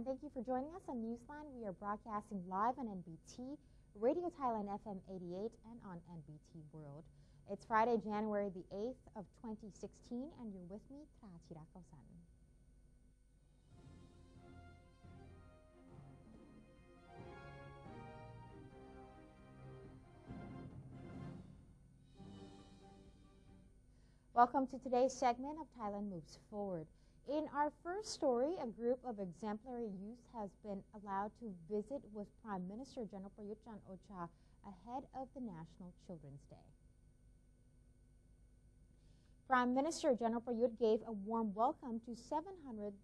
Thank you for joining us on Newsline. We are broadcasting live on NBT, Radio Thailand FM 88, and on NBT World. It's Friday, January the 8th of 2016, and you're with me, Trachira Kausan. Welcome to today's segment of Thailand Moves Forward. In our first story, a group of exemplary youth has been allowed to visit with Prime Minister General Prayut Chan-o-cha ahead of the National Children's Day. Prime Minister General Prayut gave a warm welcome to 772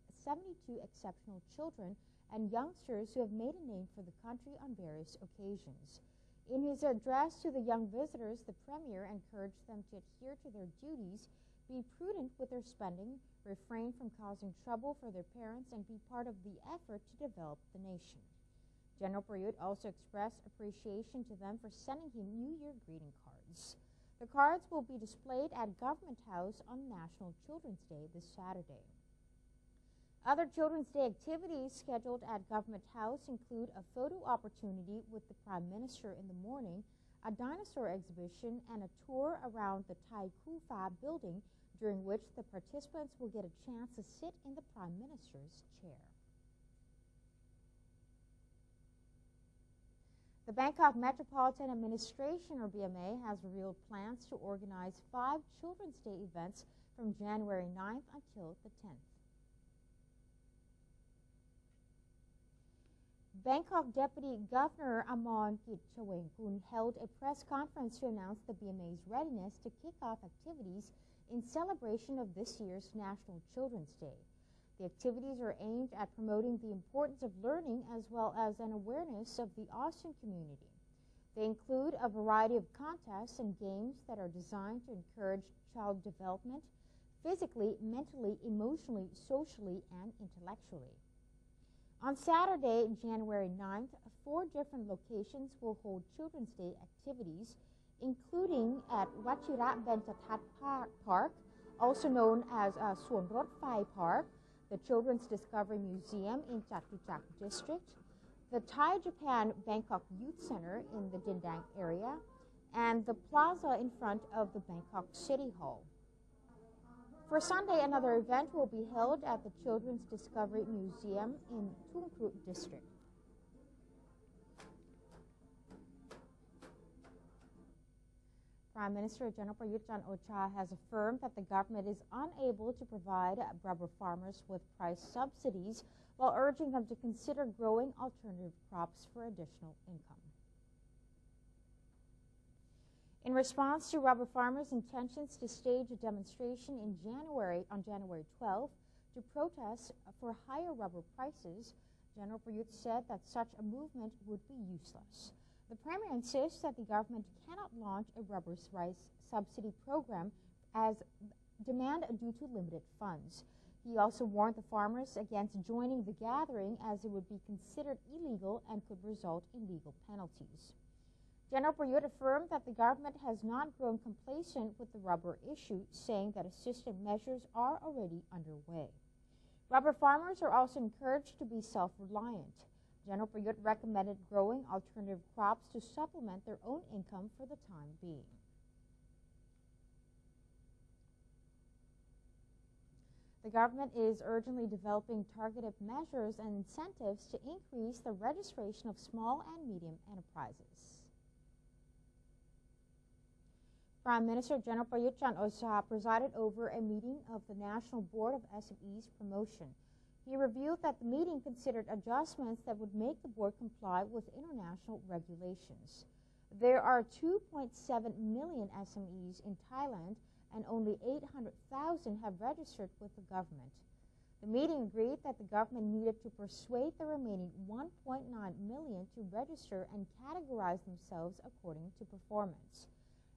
exceptional children and youngsters who have made a name for the country on various occasions. In his address to the young visitors, the Premier encouraged them to adhere to their duties, be prudent with their spending, refrain from causing trouble for their parents, and be part of the effort to develop the nation. General Prayut also expressed appreciation to them for sending him New Year greeting cards. The cards will be displayed at Government House on National Children's Day this Saturday. Other Children's Day activities scheduled at Government House include a photo opportunity with the Prime Minister in the morning, a dinosaur exhibition, and a tour around the Thai Kufa building, during which the participants will get a chance to sit in the Prime Minister's chair. The Bangkok Metropolitan Administration, or BMA, has revealed plans to organize 5 Children's Day events from January 9th until the 10th. Bangkok Deputy Governor Amon Kitchawengun held a press conference to announce the BMA's readiness to kick off activities in celebration of this year's National Children's Day. The activities are aimed at promoting the importance of learning as well as an awareness of the ASEAN community. They include a variety of contests and games that are designed to encourage child development physically, mentally, emotionally, socially, and intellectually. On Saturday, January 9th, 4 different locations will hold Children's Day activities, including at Wachira Benchatat Park, also known as Suan Rot Phai Park, the Children's Discovery Museum in Chatuchak District, the Thai-Japan Bangkok Youth Center in the Dindang area, and the plaza in front of the Bangkok City Hall. For Sunday, another event will be held at the Children's Discovery Museum in Tung Krut District. Prime Minister General Prayut Chan-o-cha has affirmed that the government is unable to provide rubber farmers with price subsidies, while urging them to consider growing alternative crops for additional income. In response to rubber farmers' intentions to stage a demonstration on January 12th to protest for higher rubber prices, General Prayut said that such a movement would be useless. The Premier insists that the government cannot launch a rubber rice subsidy program as demand due to limited funds. He also warned the farmers against joining the gathering, as it would be considered illegal and could result in legal penalties. General Prayut affirmed that the government has not grown complacent with the rubber issue, saying that assistive measures are already underway. Rubber farmers are also encouraged to be self-reliant. General Prayut recommended growing alternative crops to supplement their own income for the time being. The government is urgently developing targeted measures and incentives to increase the registration of small and medium enterprises. Prime Minister General Prayut Chan-o-cha presided over a meeting of the National Board of SMEs Promotion. He revealed that the meeting considered adjustments that would make the board comply with international regulations. There are 2.7 million SMEs in Thailand, and only 800,000 have registered with the government. The meeting agreed that the government needed to persuade the remaining 1.9 million to register and categorize themselves according to performance.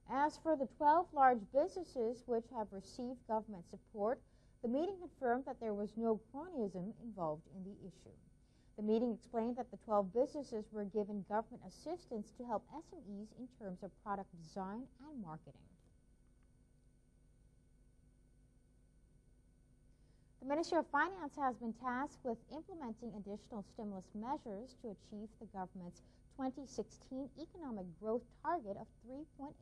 As for the 12 large businesses which have received government support, the meeting confirmed that there was no cronyism involved in the issue. The meeting explained that the 12 businesses were given government assistance to help SMEs in terms of product design and marketing. The Ministry of Finance has been tasked with implementing additional stimulus measures to achieve the government's 2016 economic growth target of 3.8%.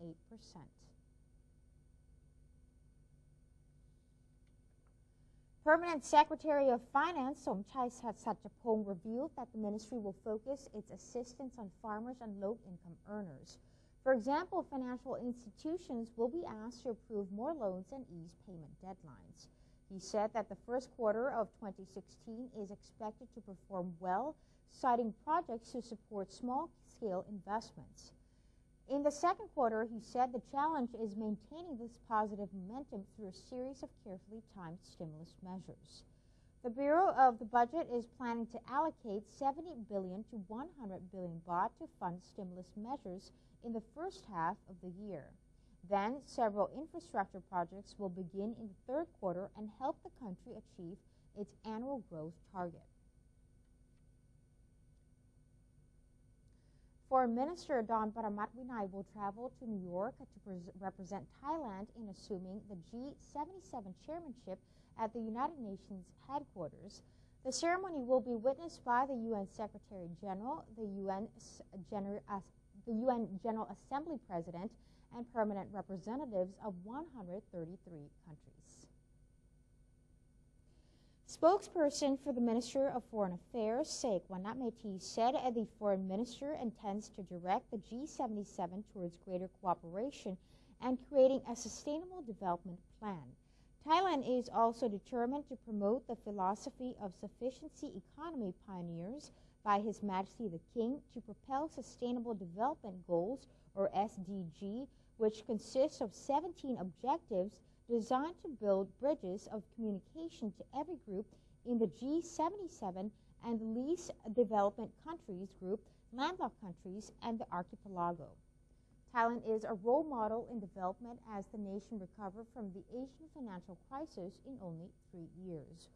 Permanent Secretary of Finance Somchai Satchapong revealed that the ministry will focus its assistance on farmers and low-income earners. For example, financial institutions will be asked to approve more loans and ease payment deadlines. He said that the first quarter of 2016 is expected to perform well, citing projects to support small-scale investments. In the second quarter, he said the challenge is maintaining this positive momentum through a series of carefully timed stimulus measures. The Bureau of the Budget is planning to allocate 70 billion to 100 billion baht to fund stimulus measures in the first half of the year. Then, several infrastructure projects will begin in the third quarter and help the country achieve its annual growth target. Foreign Minister Don Paramatwinai will travel to New York to represent Thailand in assuming the G77 chairmanship at the United Nations headquarters. The ceremony will be witnessed by the UN Secretary General, the UN General Assembly President, and permanent representatives of 133 countries. Spokesperson for the Minister of Foreign Affairs, Sek Wanatmeti, said the foreign minister intends to direct the G77 towards greater cooperation and creating a sustainable development plan. Thailand is also determined to promote the philosophy of sufficiency economy pioneers by His Majesty the King to propel Sustainable Development Goals, or SDG, which consists of 17 objectives designed to build bridges of communication to every group in the G77 and the least development countries group, landlocked countries, and the archipelago. Thailand is a role model in development as the nation recovered from the Asian financial crisis in only 3 years.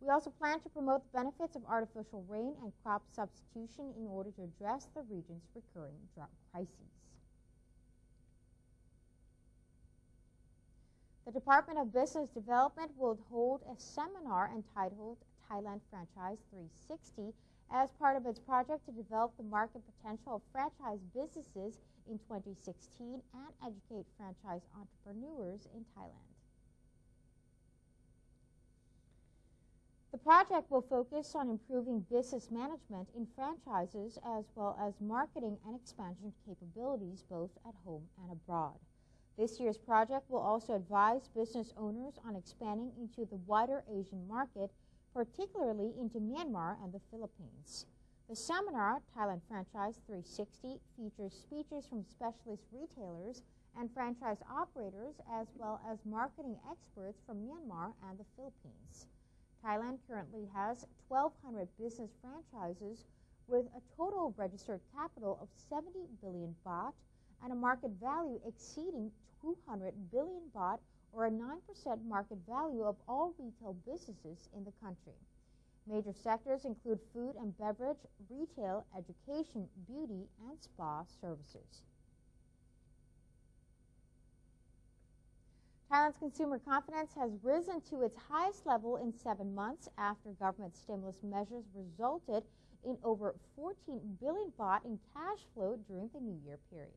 We also plan to promote the benefits of artificial rain and crop substitution in order to address the region's recurring drought crises. The Department of Business Development will hold a seminar entitled Thailand Franchise 360 as part of its project to develop the market potential of franchise businesses in 2016 and educate franchise entrepreneurs in Thailand. The project will focus on improving business management in franchises as well as marketing and expansion capabilities both at home and abroad. This year's project will also advise business owners on expanding into the wider Asian market, particularly into Myanmar and the Philippines. The seminar, Thailand Franchise 360, features speeches from specialist retailers and franchise operators as well as marketing experts from Myanmar and the Philippines. Thailand currently has 1,200 business franchises with a total registered capital of 70 billion baht and a market value exceeding 200 billion baht, or a 9% market value of all retail businesses in the country. Major sectors include food and beverage, retail, education, beauty, and spa services. Thailand's consumer confidence has risen to its highest level in 7 months after government stimulus measures resulted in over 14 billion baht in cash flow during the New Year period.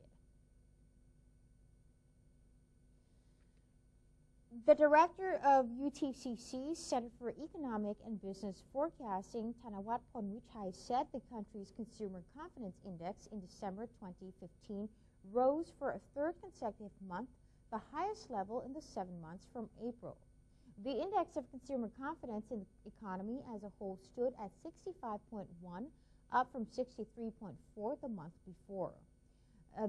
The director of UTCC's Center for Economic and Business Forecasting, Thanawat Ponwichai, said the country's Consumer Confidence Index in December 2015 rose for a third consecutive month, the highest level in the 7 months from April. The index of consumer confidence in the economy as a whole stood at 65.1, up from 63.4 the month before.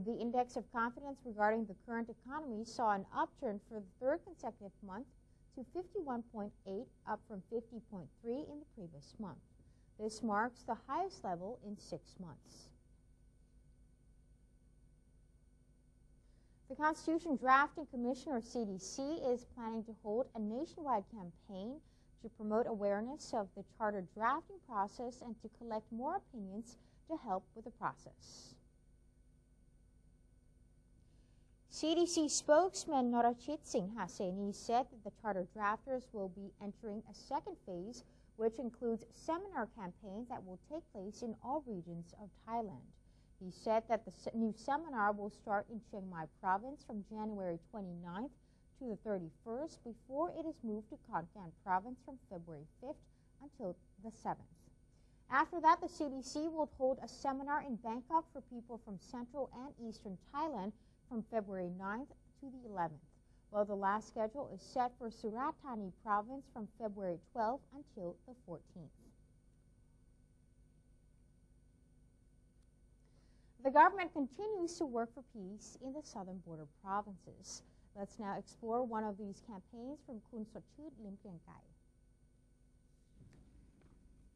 The index of confidence regarding the current economy saw an upturn for the third consecutive month to 51.8, up from 50.3 in the previous month. This marks the highest level in 6 months. The Constitution Drafting Commission, or CDC, is planning to hold a nationwide campaign to promote awareness of the charter drafting process and to collect more opinions to help with the process. CDC spokesman Norajit Singh Hassaini said that the charter drafters will be entering a second phase, which includes seminar campaigns that will take place in all regions of Thailand. He said that the new seminar will start in Chiang Mai province from January 29th to the 31st before it is moved to Khon Kaen province from February 5th until the 7th. After that, the CDC will hold a seminar in Bangkok for people from central and eastern Thailand from February 9th to the 11th, while the last schedule is set for Surat Thani province from February 12th until the 14th. The government continues to work for peace in the southern border provinces. Let's now explore one of these campaigns from Kun Sotchut Limpiankai.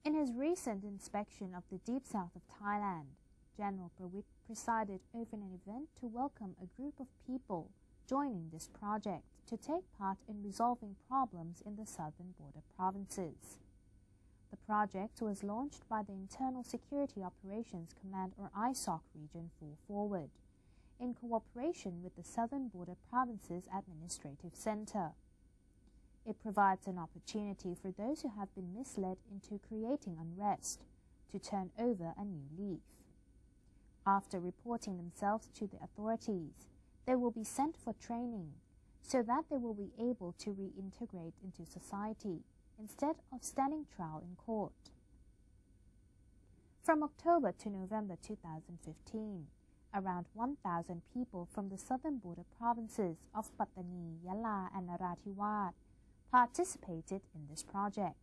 In his recent inspection of the deep south of Thailand, General Prawit presided over an event to welcome a group of people joining this project to take part in resolving problems in the southern border provinces. The project was launched by the Internal Security Operations Command or ISOC region Full Forward, in cooperation with the Southern Border Provinces Administrative Center. It provides an opportunity for those who have been misled into creating unrest to turn over a new leaf. After reporting themselves to the authorities, they will be sent for training so that they will be able to reintegrate into society instead of standing trial in court. From October to November 2015, around 1,000 people from the southern border provinces of Pattani, Yala, and Narathiwat participated in this project.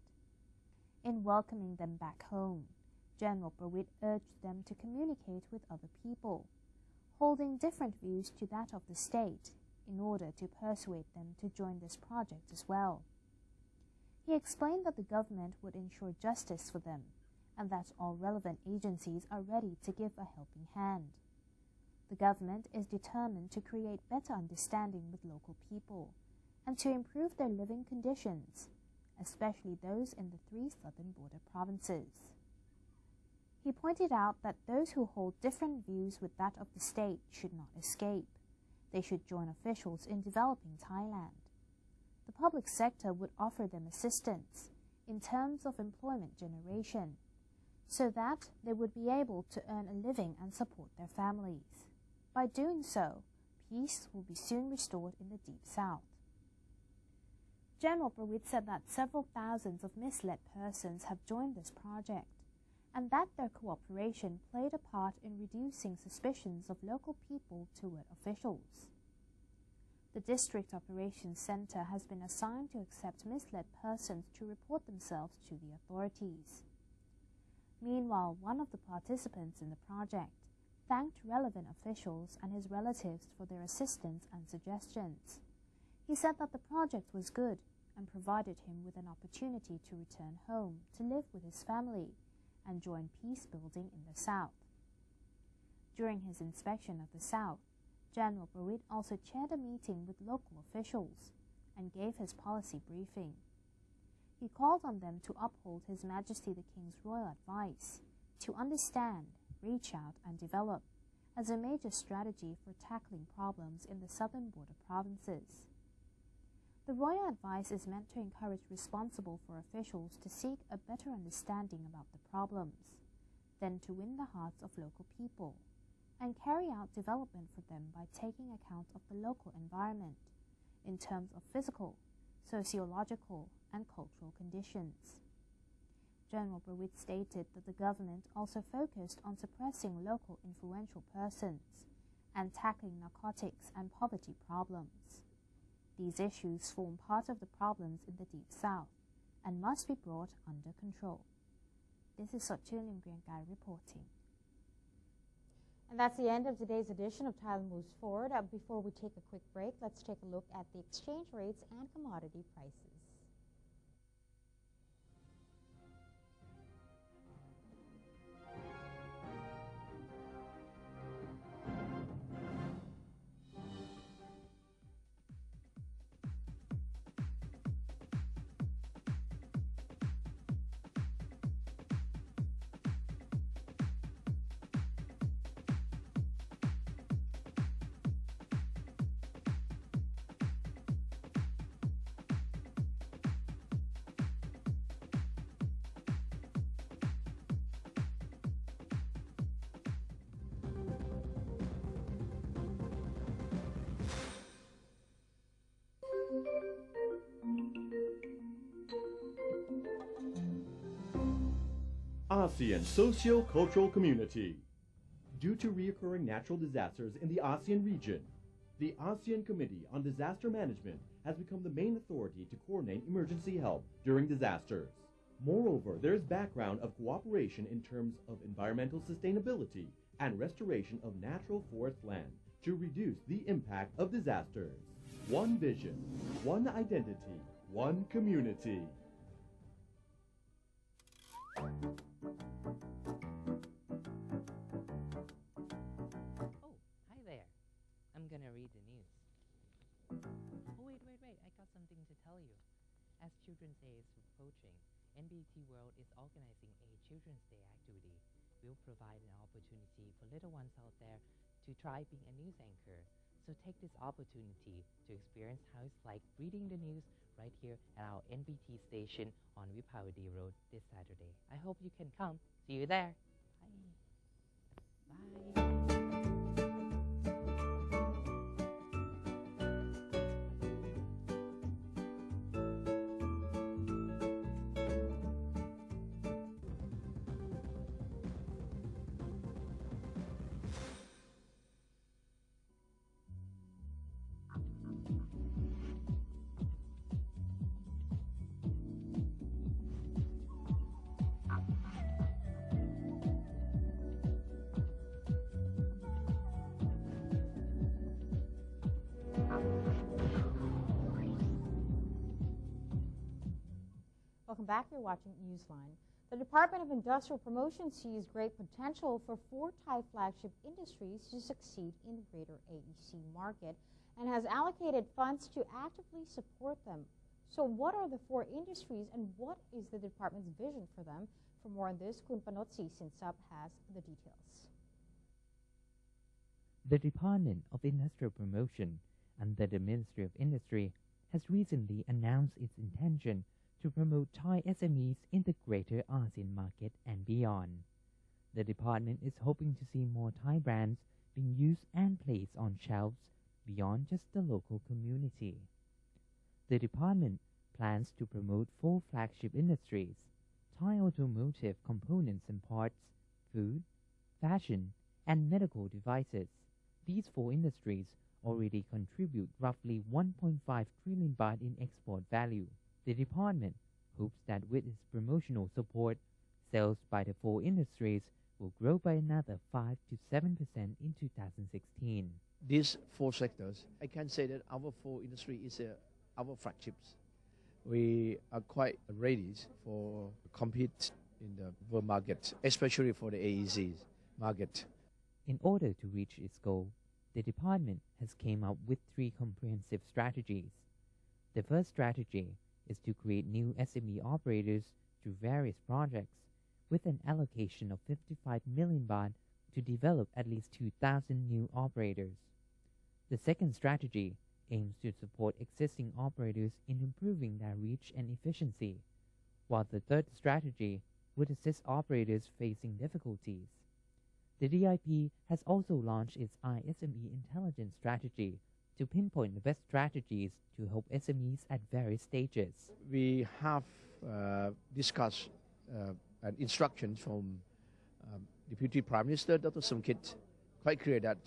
In welcoming them back home, General Prawit urged them to communicate with other people, holding different views to that of the state, in order to persuade them to join this project as well. He explained that the government would ensure justice for them, and that all relevant agencies are ready to give a helping hand. The government is determined to create better understanding with local people and to improve their living conditions, especially those in the 3 southern border provinces. He pointed out that those who hold different views with that of the state should not escape. They should join officials in developing Thailand. The public sector would offer them assistance in terms of employment generation, so that they would be able to earn a living and support their families. By doing so, peace will be soon restored in the Deep South. General Prawit said that several thousands of misled persons have joined this project, and that their cooperation played a part in reducing suspicions of local people toward officials. The District Operations Center has been assigned to accept misled persons to report themselves to the authorities. Meanwhile, one of the participants in the project thanked relevant officials and his relatives for their assistance and suggestions. He said that the project was good and provided him with an opportunity to return home to live with his family and join peace building in the South. During his inspection of the South, General Prawit also chaired a meeting with local officials and gave his policy briefing. He called on them to uphold His Majesty the King's royal advice to understand, reach out, and develop as a major strategy for tackling problems in the southern border provinces. The royal advice is meant to encourage responsible for officials to seek a better understanding about the problems, then to win the hearts of local people, and carry out development for them by taking account of the local environment in terms of physical, sociological, and cultural conditions. General Prawit stated that the government also focused on suppressing local influential persons and tackling narcotics and poverty problems. These issues form part of the problems in the Deep South and must be brought under control. This is Sotchut Limpiankai reporting. And that's the end of today's edition of Thailand Moves Forward. Before we take a quick break, let's take a look at the exchange rates and commodity prices. ASEAN Socio-Cultural Community. Due to recurring natural disasters in the ASEAN region, the ASEAN Committee on Disaster Management has become the main authority to coordinate emergency help during disasters. Moreover, there is background of cooperation in terms of environmental sustainability and restoration of natural forest land to reduce the impact of disasters. One vision, one identity, one community. Oh, hi there. I'm gonna read the news. Oh, wait. I got something to tell you. As Children's Day is approaching, NBT World is organizing a Children's Day activity. We'll provide an opportunity for little ones out there to try being a news anchor. So take this opportunity to experience how it's like reading the news right here at our NBT station on Vipavadi Road this Saturday. I hope you can come. See you there. Bye. Welcome back. You're watching Newsline. The Department of Industrial Promotion sees great potential for 4 Thai flagship industries to succeed in the greater AEC market and has allocated funds to actively support them. So what are the 4 industries and what is the department's vision for them? For more on this, Kun Panotsi Sinsap has the details. The Department of Industrial Promotion under the Ministry of Industry has recently announced its intention to promote Thai SMEs in the greater ASEAN market and beyond. The department is hoping to see more Thai brands being used and placed on shelves beyond just the local community. The department plans to promote 4 flagship industries: Thai automotive components and parts, food, fashion, and medical devices. These 4 industries already contribute roughly 1.5 trillion baht in export value. The department hopes that with its promotional support, sales by the 4 industries will grow by another 5 to 7% in 2016. These 4 sectors, I can say that our 4 industry is our flagships. We are quite ready for compete in the world market, especially for the AEC market. In order to reach its goal, the department has came up with 3 comprehensive strategies. The first strategy is to create new SME operators through various projects with an allocation of 55 million baht to develop at least 2,000 new operators. The second strategy aims to support existing operators in improving their reach and efficiency, while the third strategy would assist operators facing difficulties. The DIP has also launched its ISME Intelligence Strategy to pinpoint the best strategies to help SMEs at various stages. We have discussed an instruction from Deputy Prime Minister Dr. Somkit, quite clear that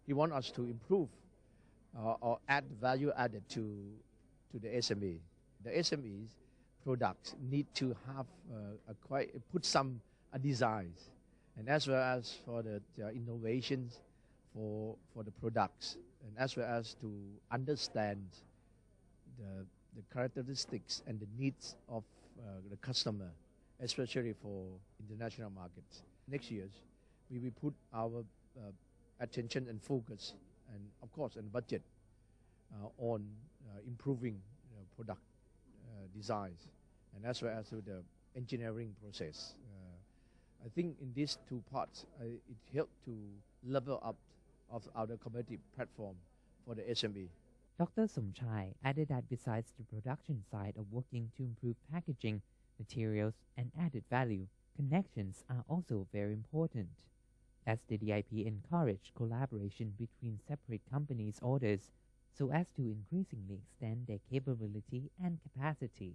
he wants us to improve or add value added to the SME. The SMEs products need to have put some designs, and as well as for the innovations for the products, and as well as to understand the characteristics and the needs of the customer, especially for international markets. Next year, we will put our attention and focus, and of course, and budget on improving product designs, and as well as to the engineering process. I think in these 2 parts, it helped to level up of our competitive platform for the SME. Dr. Somchai added that besides the production side of working to improve packaging, materials, and added value, connections are also very important. As the DIP encouraged collaboration between separate companies' orders so as to increasingly extend their capability and capacity.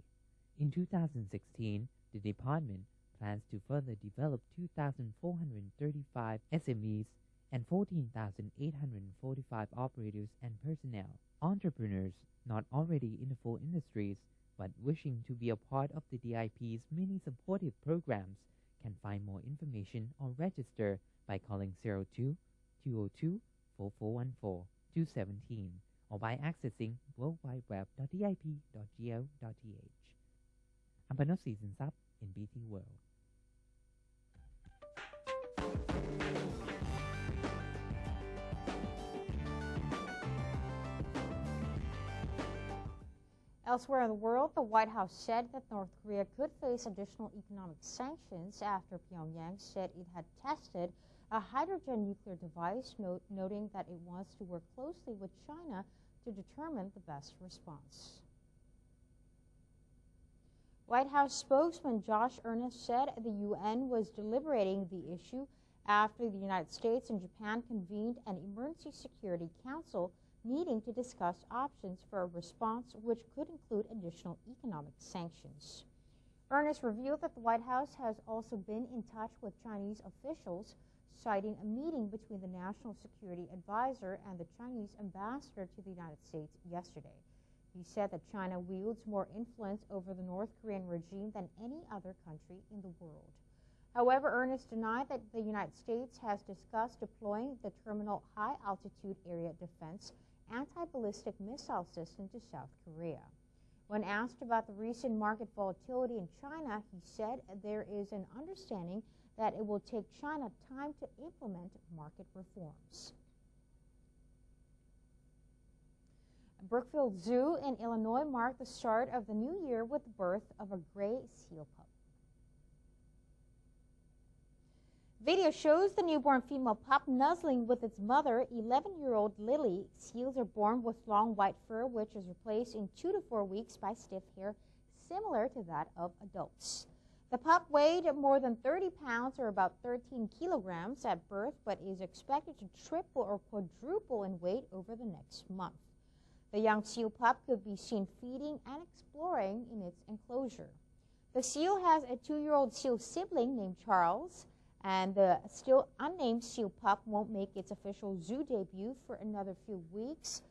In 2016, the department plans to further develop 2,435 SMEs and 14,845 operators and personnel. Entrepreneurs not already in the four industries but wishing to be a part of the DIP's many supportive programs can find more information or register by calling 02-202-4414-217 or by accessing worldwideweb.dip.go.th. อัมพนศรีสินทรัพย์ NBT World Elsewhere in the world, the White House said that North Korea could face additional economic sanctions after Pyongyang said it had tested a hydrogen nuclear device, noting that it wants to work closely with China to determine the best response. White House spokesman Josh Earnest said the UN was deliberating the issue after the United States and Japan convened an Emergency Security Council meeting to discuss options for a response which could include additional economic sanctions. Earnest revealed that the White House has also been in touch with Chinese officials, citing a meeting between the National Security Advisor and the Chinese ambassador to the United States yesterday. He said that China wields more influence over the North Korean regime than any other country in the world. However, Earnest denied that the United States has discussed deploying the Terminal High Altitude Area Defense anti-ballistic missile system to South Korea. When asked about the recent market volatility in China, he said there is an understanding that it will take China time to implement market reforms. Brookfield Zoo in Illinois marked the start of the new year with the birth of a gray seal pup. Video shows the newborn female pup nuzzling with its mother, 11-year-old Lily. Seals are born with long white fur, which is replaced in 2 to 4 weeks by stiff hair, similar to that of adults. The pup weighed more than 30 pounds, or about 13 kilograms, at birth, but is expected to triple or quadruple in weight over the next month. The young seal pup could be seen feeding and exploring in its enclosure. The seal has a 2-year-old seal sibling named Charles, and the still unnamed seal pup won't make its official zoo debut for another few weeks.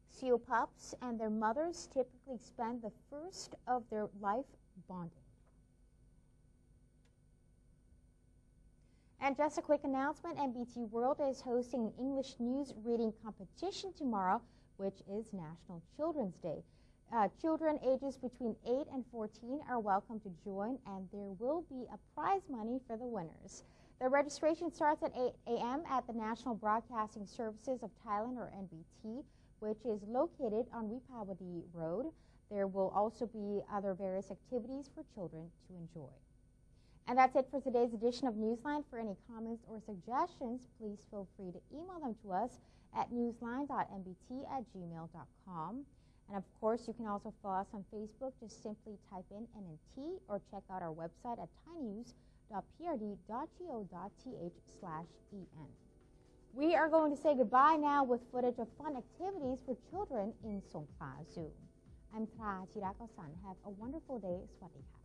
Seal pups and their mothers typically spend the first of their life bonding. And just a quick announcement, NBT World is hosting an English news reading competition tomorrow, which is National Children's Day. Children ages between 8 and 14 are welcome to join, and there will be a prize money for the winners. The registration starts at 8 a.m. at the National Broadcasting Services of Thailand, or NBT, which is located on Wipawadi Road. There will also be other various activities for children to enjoy. And that's it for today's edition of Newsline. For any comments or suggestions, please feel free to email them to us at newsline.nbt@gmail.com. And of course, you can also follow us on Facebook. Just simply type in NNT or check out our website at thainews.prd.go.th/en. We are going to say goodbye now with footage of fun activities for children in Songkhla Zoo. I'm Tra Chirakasan. Have a wonderful day. Swadee ka.